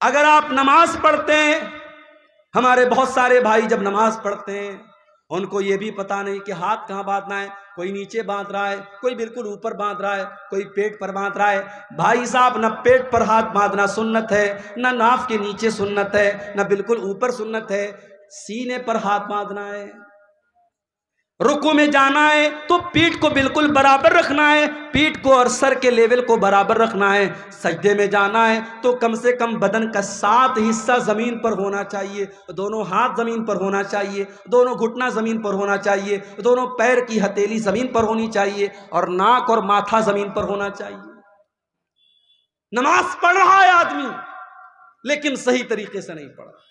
اگر آپ نماز پڑھتے ہیں، ہمارے بہت سارے بھائی جب نماز پڑھتے ہیں ان کو یہ بھی پتا نہیں کہ ہاتھ کہاں باندھنا ہے، کوئی نیچے باندھ رہا ہے، کوئی بالکل اوپر باندھ رہا ہے، کوئی پیٹ پر باندھ رہا ہے۔ بھائی صاحب، نہ پیٹ پر ہاتھ باندھنا سنت ہے، نہ ناف کے نیچے سنت ہے، نہ بالکل اوپر سنت ہے، سینے پر ہاتھ باندھنا ہے۔ رکوع میں جانا ہے تو پیٹھ کو بالکل برابر رکھنا ہے، پیٹھ کو اور سر کے لیول کو برابر رکھنا ہے۔ سجدے میں جانا ہے تو کم سے کم بدن کا 7 حصہ زمین پر ہونا چاہیے، دونوں ہاتھ زمین پر ہونا چاہیے، دونوں گھٹنا زمین پر ہونا چاہیے، دونوں پیر کی ہتھیلی زمین پر ہونی چاہیے، اور ناک اور ماتھا زمین پر ہونا چاہیے۔ نماز پڑھ رہا ہے آدمی لیکن صحیح طریقے سے نہیں پڑھ رہا۔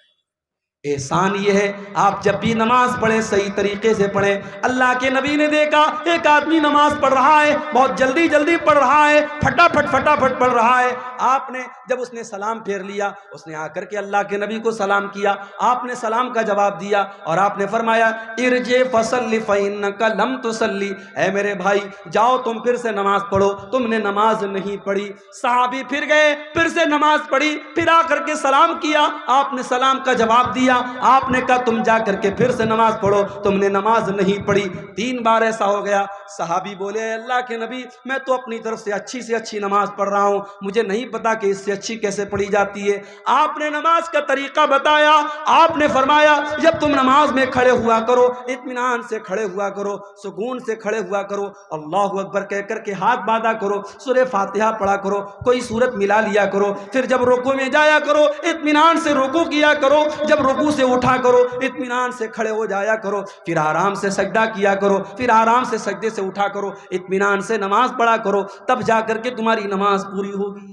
احسان یہ ہے آپ جب بھی نماز پڑھیں صحیح طریقے سے پڑھیں۔ اللہ کے نبی نے دیکھا ایک آدمی نماز پڑھ رہا ہے، بہت جلدی جلدی پڑھ رہا ہے، فٹافٹ پڑھ رہا ہے۔ آپ نے جب اس نے سلام پھیر لیا، اس نے آ کر کے اللہ کے نبی کو سلام کیا، آپ نے سلام کا جواب دیا اور آپ نے فرمایا ارجع فصلی فإنک لم تصلی، اے میرے بھائی جاؤ تم پھر سے نماز پڑھو، تم نے نماز نہیں پڑھی۔ صحابی پھر گئے، پھر سے نماز پڑھی، پھر آ کر کے سلام کیا، آپ نے سلام کا جواب دیا، آپ نے کہا تم جا کر کے پھر سے نماز پڑھو، تم نے نماز نہیں پڑھی۔ 3 بار ایسا ہو گیا۔ صحابی بولے اے اللہ کے نبی میں تو اپنی طرف سے اچھی نماز پڑھ رہا ہوں، مجھے نہیں پتا کہ اس سے اچھی کیسے پڑھی جاتی ہے۔ آپ نے نماز کا طریقہ بتایا، آپ نے فرمایا جب تم نماز میں کھڑے ہوا کرو اطمینان سے کھڑے ہوا کرو، سکون سے کھڑے ہوا کرو، اللہ اکبر کہہ کر کے ہاتھ باندھا کرو، سورہ فاتحہ پڑھا کرو، کوئی سورت ملا لیا کرو، پھر جب رکوع میں جایا کرو اطمینان سے رکوع کیا کرو، جب رکوع سے اٹھا کرو اطمینان سے کھڑے ہو جایا کرو، پھر آرام سے سجدہ کیا کرو، پھر آرام سے سجدے سے اٹھا کرو، اطمینان سے نماز پڑھا کرو، تب جا کر کے تمہاری نماز پوری ہوگی۔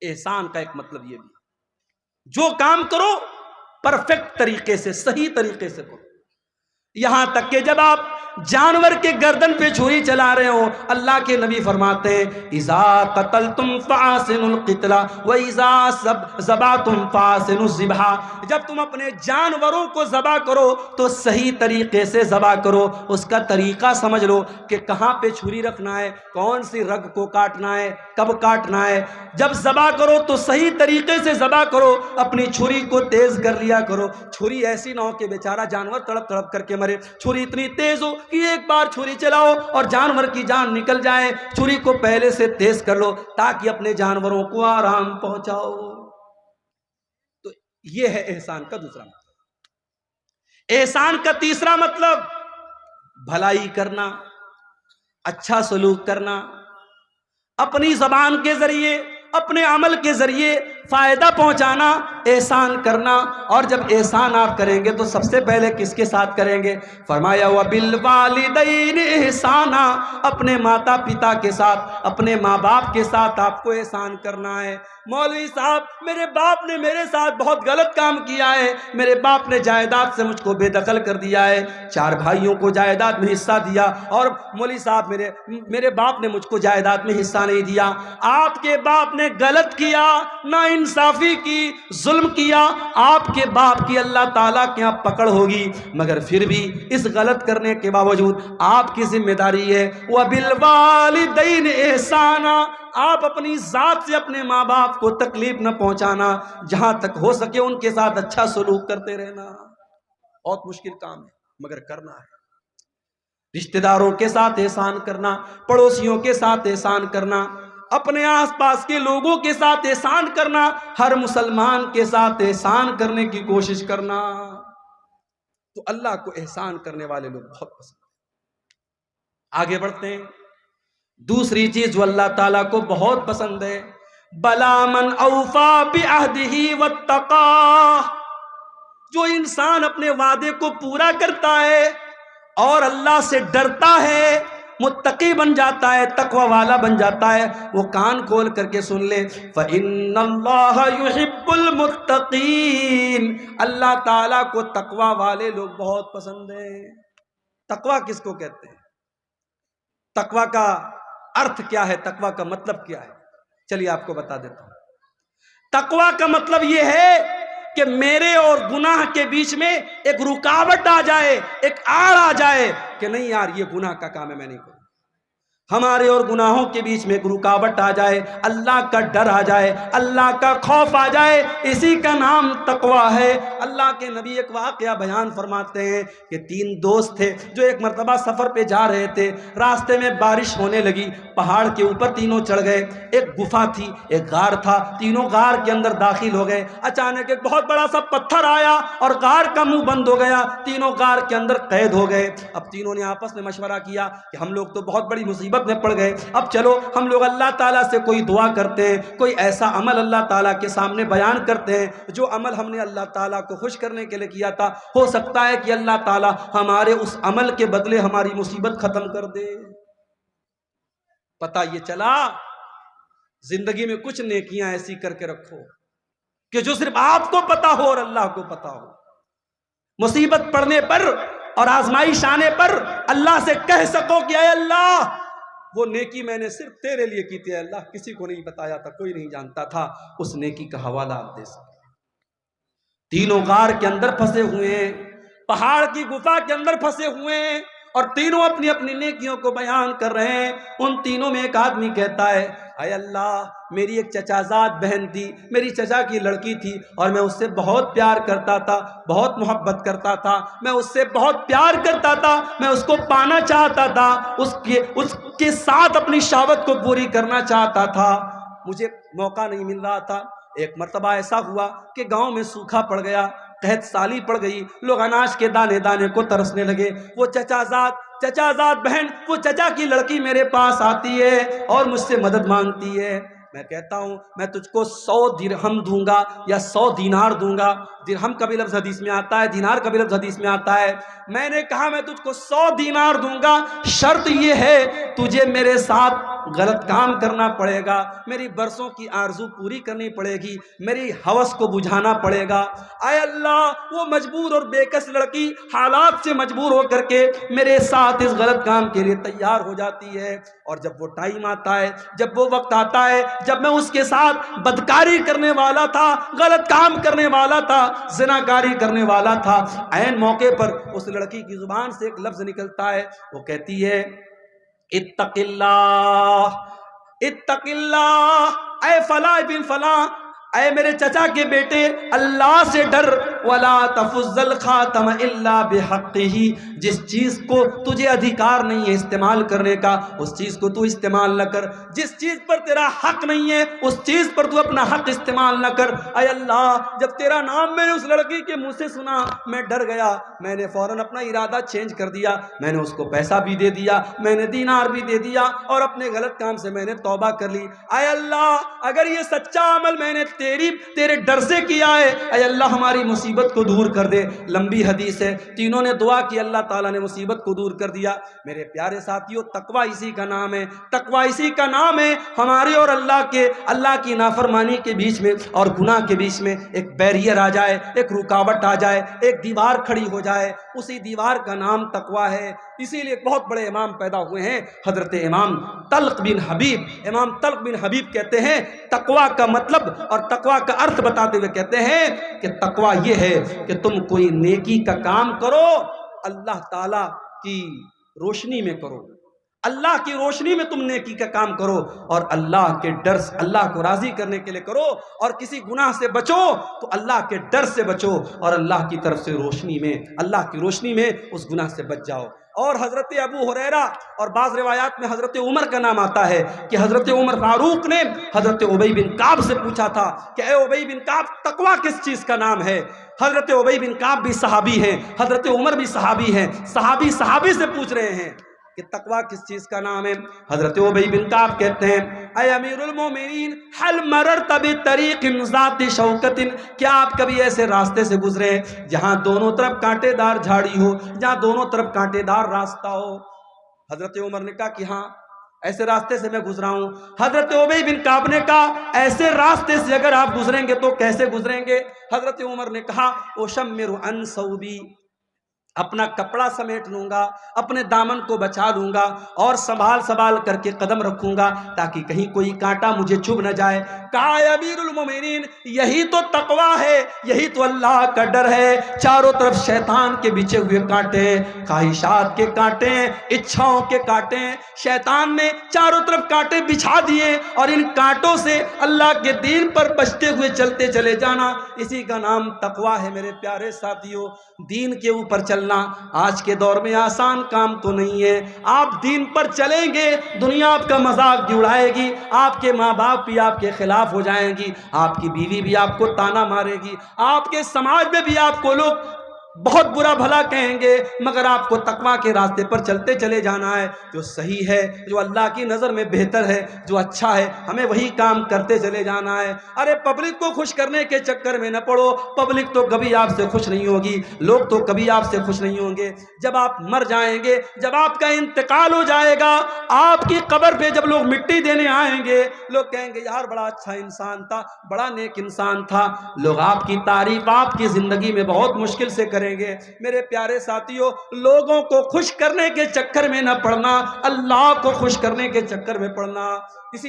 احسان کا ایک مطلب یہ بھی، جو کام کرو پرفیکٹ طریقے سے صحیح طریقے سے کرو، یہاں تک کہ جب آپ جانور کے گردن پہ چھری چلا رہے ہو، اللہ کے نبی فرماتے ہیں اذا قتلتم فاحسنوا القتل واذا ذبحتم فاحسنوا الذبح، جب تم اپنے جانوروں کو ذبح کرو تو صحیح طریقے سے ذبح کرو، اس کا طریقہ سمجھ لو کہ کہاں پہ چھری رکھنا ہے، کون سی رگ کو کاٹنا ہے، کب کاٹنا ہے۔ جب ذبح کرو تو صحیح طریقے سے ذبح کرو، اپنی چھری کو تیز کر لیا کرو، چھری ایسی نہ ہو کہ بیچارہ جانور تڑپ تڑپ کر کے مرے، چھری اتنی تیز ہو کہ ایک بار چھری چلاؤ اور جانور کی جان نکل جائے، چھری کو پہلے سے تیز کر لو تاکہ اپنے جانوروں کو آرام پہنچاؤ۔ تو یہ ہے احسان کا دوسرا مطلب۔ احسان کا تیسرا مطلب بھلائی کرنا، اچھا سلوک کرنا، اپنی زبان کے ذریعے اپنے عمل کے ذریعے فائدہ پہنچانا، احسان کرنا۔ اور جب احسان آپ کریں گے تو سب سے پہلے کس کے ساتھ کریں گے؟ فرمایا وَبِالْوَالِدَيْنِ احسانا، اپنے ماتا پتا کے ساتھ، اپنے ماں باپ کے ساتھ آپ کو احسان کرنا ہے۔ مولوی صاحب میرے باپ نے میرے ساتھ بہت غلط کام کیا ہے، میرے باپ نے جائیداد سے مجھ کو بے دخل کر دیا ہے، 4 بھائیوں کو جائیداد میں حصہ دیا اور مولوی صاحب میرے باپ نے مجھ کو جائیداد میں حصہ نہیں دیا۔ آپ کے باپ نے غلط کیا، ناانصافی کی، ظلم کیا، آپ کے باپ کی اللہ تعالیٰ کے یہاں پکڑ ہوگی، مگر پھر بھی اس غلط کرنے کے باوجود آپ کی ذمہ داری ہے وَبِالْوَالِدَيْنِ احسانا، آپ اپنی ذات سے اپنے ماں باپ کو تکلیف نہ پہنچانا، جہاں تک ہو سکے ان کے ساتھ اچھا سلوک کرتے رہنا۔ بہت مشکل کام ہے مگر کرنا ہے۔ رشتہ داروں کے ساتھ احسان کرنا، پڑوسیوں کے ساتھ احسان کرنا، اپنے آس پاس کے لوگوں کے ساتھ احسان کرنا، ہر مسلمان کے ساتھ احسان کرنے کی کوشش کرنا۔ تو اللہ کو احسان کرنے والے لوگ بہت پسند ہیں۔ آگے بڑھتے ہیں۔ دوسری چیز جو اللہ تعالیٰ کو بہت پسند ہے، بلا من اوفا بعہدہ واتقا، جو انسان اپنے وعدے کو پورا کرتا ہے اور اللہ سے ڈرتا ہے، متقی بن جاتا ہے، تقوی والا بن جاتا ہے۔ وہ کان کھول کر کے سن لے فَإِنَّ اللَّهَ يُحِبُّ الْمُتَّقِينَ، اللہ تعالیٰ کو تقوی والے لوگ بہت پسند ہیں۔ تقوی کس کو کہتے ہیں؟ تقوی کا ارتھ کیا ہے؟ تقوی کا مطلب کیا ہے؟ چلیے آپ کو بتا دیتا ہوں۔ تقوی کا مطلب یہ ہے کہ میرے اور گناہ کے بیچ میں ایک رکاوٹ آ جائے، ایک آڑ آ جائے کہ نہیں یار یہ گناہ کا کام ہے، میں نہیں کروں۔ ہمارے اور گناہوں کے بیچ میں ایک رکاوٹ آ جائے، اللہ کا ڈر آ جائے، اللہ کا خوف آ جائے، اسی کا نام تقوی ہے۔ اللہ کے نبی ایک واقعہ بیان فرماتے ہیں کہ 3 دوست تھے جو ایک مرتبہ سفر پہ جا رہے تھے، راستے میں بارش ہونے لگی، پہاڑ کے اوپر تینوں چڑھ گئے، ایک گفا تھی، ایک غار تھا، تینوں غار کے اندر داخل ہو گئے، اچانک ایک بہت بڑا سا پتھر آیا اور غار کا منہ بند ہو گیا، تینوں غار کے اندر قید ہو گئے۔ اب تینوں نے آپس میں مشورہ کیا کہ ہم لوگ تو بہت بڑی مصیبت میں پڑ گئے، اب چلو ہم لوگ اللہ تعالیٰ سے کوئی دعا کرتے ہیں، کوئی ایسا عمل اللہ تعالیٰ کے سامنے بیان کرتے ہیں جو عمل ہم نے اللہ تعالیٰ کو خوش کرنے کے لیے کیا تھا، ہو سکتا ہے کہ اللہ تعالیٰ ہمارے اس عمل کے بدلے ہماری مصیبت ختم کر دے۔ پتہ یہ چلا زندگی میں کچھ نیکیاں ایسی کر کے رکھو کہ جو صرف آپ کو پتا ہو اور اللہ کو پتا ہو، مصیبت پڑنے پر اور آزمائش آنے پر اللہ سے کہہ سکو کہ اے اللہ وہ نیکی میں نے صرف تیرے لیے کی تھی، اے اللہ کسی کو نہیں بتایا تھا، کوئی نہیں جانتا تھا، اس نیکی کا حوالہ آپ دے سکتے۔ تینوں غار کے اندر پھنسے ہوئے ہیں، پہاڑ کی گفا کے اندر پھنسے ہوئے ہیں، اور تینوں اپنی اپنی نیکیوں کو بیان کر رہے ہیں۔ ان تینوں میں ایک آدمی کہتا ہے اے اللہ میری ایک چچا زاد بہن تھی، میری چچا کی لڑکی تھی، اور میں اس سے بہت پیار کرتا تھا، بہت محبت کرتا تھا، میں اس سے بہت پیار کرتا تھا، میں اس کو پانا چاہتا تھا، اس کے ساتھ اپنی شہوت کو پوری کرنا چاہتا تھا، مجھے موقع نہیں مل رہا تھا۔ ایک مرتبہ ایسا ہوا کہ گاؤں میں سوکھا پڑ گیا، قحط سالی پڑ گئی، لوگ اناج کے دانے دانے کو ترسنے لگے، وہ چچا زاد بہن، وہ چچا کی لڑکی میرے پاس آتی ہے اور مجھ سے مدد مانگتی ہے، میں کہتا ہوں میں تجھ کو 100 درہم دوں گا یا 100 دینار دوں گا، درہم کا بھی لفظ حدیث میں آتا ہے، دینار کا بھی لفظ حدیث میں آتا ہے، میں نے کہا میں تجھ کو 100 دینار دوں گا، شرط یہ ہے تجھے میرے ساتھ غلط کام کرنا پڑے گا، میری برسوں کی آرزو پوری کرنی پڑے گی، میری ہوس کو بجھانا پڑے گا۔ اے اللہ وہ مجبور اور بےکس لڑکی حالات سے مجبور ہو کر کے میرے ساتھ اس غلط کام کے لیے تیار ہو جاتی ہے، اور جب وہ ٹائم آتا ہے، جب وہ وقت آتا ہے جب میں اس کے ساتھ بدکاری کرنے والا تھا، غلط کام کرنے والا تھا، زناکاری کرنے والا تھا، عین موقع پر اس لڑکی کی زبان سے ایک لفظ نکلتا ہے، وہ کہتی ہے اتق اللہ، اتق اللہ، اے فلاں بن فلاں، اے میرے چچا کے بیٹے اللہ سے ڈر، ولا تفض الخاتم الا بحقہ، جس چیز کو تجھے ادھیکار نہیں ہے استعمال کرنے کا اس چیز کو تو استعمال نہ کر، جس چیز پر تیرا حق نہیں ہے اس چیز پر تو اپنا حق استعمال نہ کر۔ اے اللہ جب تیرا نام میں نے اس لڑکی کے منہ سے سنا میں ڈر گیا، میں نے فوراً اپنا ارادہ چینج کر دیا، میں نے اس کو پیسہ بھی دے دیا، میں نے دینار بھی دے دیا، اور اپنے غلط کام سے میں نے توبہ کر لی۔ اے اللہ اگر یہ سچا عمل میں نے تیرے ڈر سے کیا ہے، اے اللہ ہماری مصیبت کو دور کر دے۔ لمبی حدیث ہے، تینوں نے دعا کی، اللہ تعالیٰ نے مصیبت کو دور کر دیا۔ میرے پیارے ساتھیوں تقوی اسی کا نام ہے، تقوی اسی کا نام ہے، ہمارے اور اللہ کی نافرمانی کے بیچ میں اور گناہ کے بیچ میں ایک بیریئر آ جائے، ایک رکاوٹ آ جائے، ایک دیوار کھڑی ہو جائے، اسی دیوار کا نام تقوی ہے۔ اسی لیے بہت بڑے امام پیدا ہوئے ہیں، حضرت امام طلق بن حبیب۔ امام طلق بن حبیب کہتے ہیں تقوی کا مطلب اور تقوی کا ارتھ بتاتے ہوئے کہتے ہیں کہ تقوی یہ ہے کہ تم کوئی نیکی کا کام کرو اللہ تعالیٰ کی روشنی میں کرو، اللہ کی روشنی میں تم نیکی کا کام کرو، اور اللہ کے ڈر سے، اللہ کو راضی کرنے کے لیے کرو، اور کسی گناہ سے بچو تو اللہ کے ڈر سے بچو، اور اللہ کی طرف سے روشنی میں، اللہ کی روشنی میں اس گناہ سے بچ جاؤ۔ اور حضرت ابو ہریرہ اور بعض روایات میں حضرت عمر کا نام آتا ہے کہ حضرت عمر فاروق نے حضرت ابی بن کعب سے پوچھا تھا کہ اے ابی بن کعب تقوی کس چیز کا نام ہے؟ حضرت ابی بن کعب بھی صحابی ہیں، حضرت عمر بھی صحابی ہیں، صحابی سے پوچھ رہے ہیں کہ تقوی کس چیز کا نام ہے؟ حضرت ابی بن کعب کہتے ہیں اے امیر المومنین هل مررت بطریق ذات شوکت، کیا آپ کبھی ایسے راستے سے گزرے جہاں دونوں طرف کانٹے دار جھاڑی ہو، جہاں دونوں طرف کانٹے دار راستہ ہو؟ حضرت عمر نے کہا کہ ہاں ایسے راستے سے میں گزرا ہوں۔ حضرت ابی بن کعب نے کہا ایسے راستے سے اگر آپ گزریں گے تو کیسے گزریں گے؟ حضرت عمر نے کہا اشمر عن ثوبی، اپنا کپڑا سمیٹ لوں گا، اپنے دامن کو بچا لوں گا اور سنبھال کر کے قدم رکھوں گا تاکہ کہیں کوئی کانٹا مجھے چبھ نہ جائے۔ کہا اے امیر المومنین یہی تو تقویٰ ہے، یہی تو اللہ کا ڈر ہے۔ چاروں طرف شیطان کے بچھے ہوئے کانٹے ہیں، خواہشات کے کانٹے ہیں، اچھاؤں کے کانٹے ہیں۔ شیطان نے چاروں طرف کانٹے بچھا دیے اور ان کانٹوں سے اللہ کے دین پر بچتے ہوئے چلتے چلے جانا، اسی کا نام تقویٰ ہے۔ میرے پیارے ساتھیوں، دین کے اوپر چلنا آج کے دور میں آسان کام تو نہیں ہے۔ آپ دین پر چلیں گے، دنیا آپ کا مذاق بھی اڑائے گی، آپ کے ماں باپ بھی آپ کے خلاف ہو جائیں گی، آپ کی بیوی بھی آپ کو تانا مارے گی، آپ کے سماج میں بھی آپ کو لوگ بہت برا بھلا کہیں گے، مگر آپ کو تقویٰ کے راستے پر چلتے چلے جانا ہے۔ جو صحیح ہے، جو اللہ کی نظر میں بہتر ہے، جو اچھا ہے، ہمیں وہی کام کرتے چلے جانا ہے۔ ارے پبلک کو خوش کرنے کے چکر میں نہ پڑو، پبلک تو کبھی آپ سے خوش نہیں ہوگی، لوگ تو کبھی آپ سے خوش نہیں ہوں گے۔ جب آپ مر جائیں گے، جب آپ کا انتقال ہو جائے گا، آپ کی قبر پہ جب لوگ مٹی دینے آئیں گے، لوگ کہیں گے یار بڑا اچھا انسان تھا، بڑا نیک انسان تھا۔ لوگ آپ کی تعریف آپ کی زندگی میں بہت مشکل سے کریں گے۔ میرے پیارے ساتھیوں، لوگوں کو خوش کرنے کے چکر میں نہ پڑنا، اللہ کو خوش کرنے کے چکر میں پڑنا۔ اسی